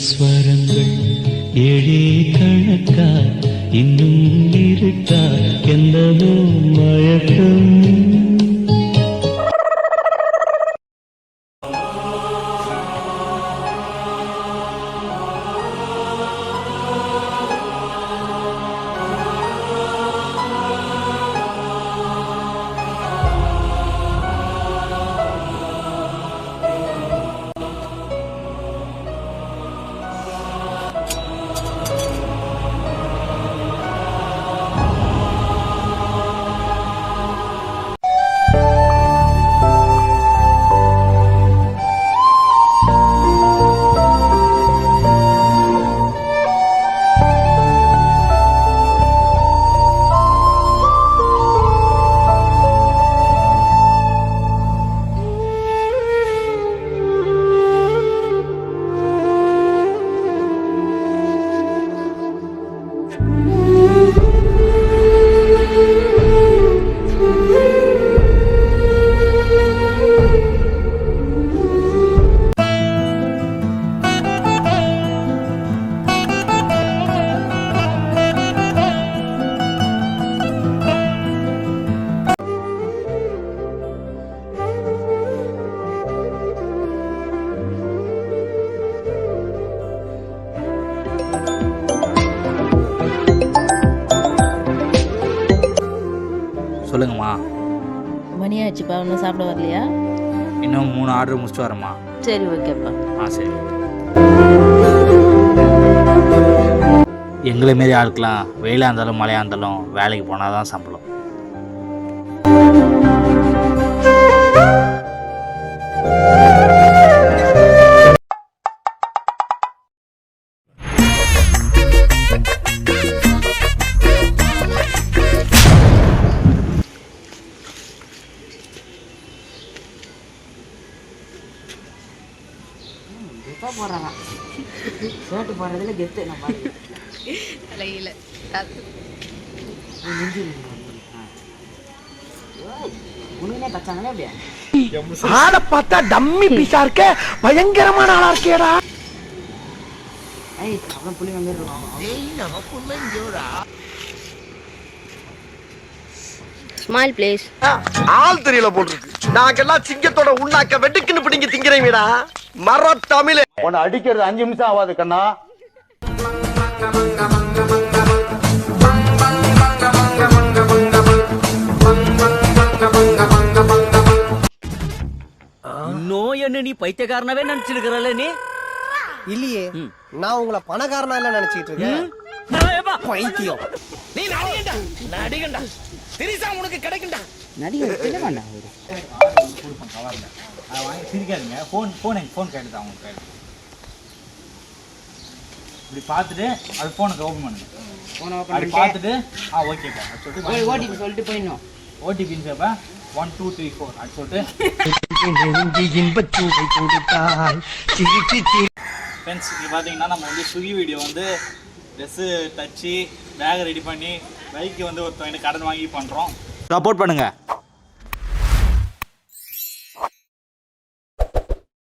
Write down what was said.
ஸ்வரங்கள் ஏழே கணக்கா இன்னும் இருக்கா எந்ததோ மயக்கம். சொல்லுங்கம்மா. மணி ஆச்சுப்பா, ஒன்றும் சாப்பிட வரலையா? இன்னும் 3 ஆர்டர் முடிச்சுட்டு வரேம்மா. சரி, ஓகேப்பா. சரி. எங்களை மாரி ஆளுக்கலாம் வெயிலாக இருந்தாலும் மழையாக இருந்தாலும் வேலைக்கு போனால் தான் சம்பளம். போடுறாங்க ஷர்ட் போடுறதுல கெத்து நம்ம தலையில உனக்குனே பச்சாங்களே அப்படியா? ஆளை பார்த்தா டம்மி பீஸா இருக்க, பயங்கரமான ஆளா இருக்கேடா. அப்புறம் புள்ளி வந்துடுறோம். Smile please. ஆள் தெரியல போட்டுருக்கு. நாங்கெல்லாம் சிங்கத்தோட உண்ணாக்க வெட்டுக்குன்னு பிடிங்க திங்கிறீங்கடா. மர தமிழ் உன்னை அடிக்கிறது 5 நிமிஷம் ஆகாது கண்ணா. இன்னும் என்ன நீ பைத்தியக்காரனாவே நினைச்சிருக்கிறல்ல? நீ இல்லையே, நான் உங்களை பணக்காரனா இல்ல நினைச்சிட்டு இருக்கேன். பைத்தியம். நீ நடிகண்டா, நடிகண்டா. திரிசா உனக்கு கிடைக்கும்டா. நடிகர் இல்ல வேண்டாம். அதை வாங்கி சிரிக்காதுங்க. ஃபோன் கேட்டுதான் அவங்க கையில். இப்படி பார்த்துட்டு அது ஃபோனுக்கு ஓப்பன் பண்ணுங்க. அப்படி பார்த்துட்டு ஓகேப்பா சொல்லிட்டு ஓடிபி சொல்லிட்டு போயிடணும். ஓடிபின்னு கேட்பேன் 1 2 3 4 அது சொல்லிட்டு ஃப்ரெண்ட்ஸ் இங்கே பார்த்தீங்கன்னா நம்ம வந்து ஸ்விக்கி வீடியோ வந்து ட்ரெஸ்ஸு தச்சு பேக் ரெடி பண்ணி பைக்கு வந்து ஒருத்தவங்க கடன் வாங்கி பண்ணுறோம். சப்போர்ட் பண்ணுங்கள்.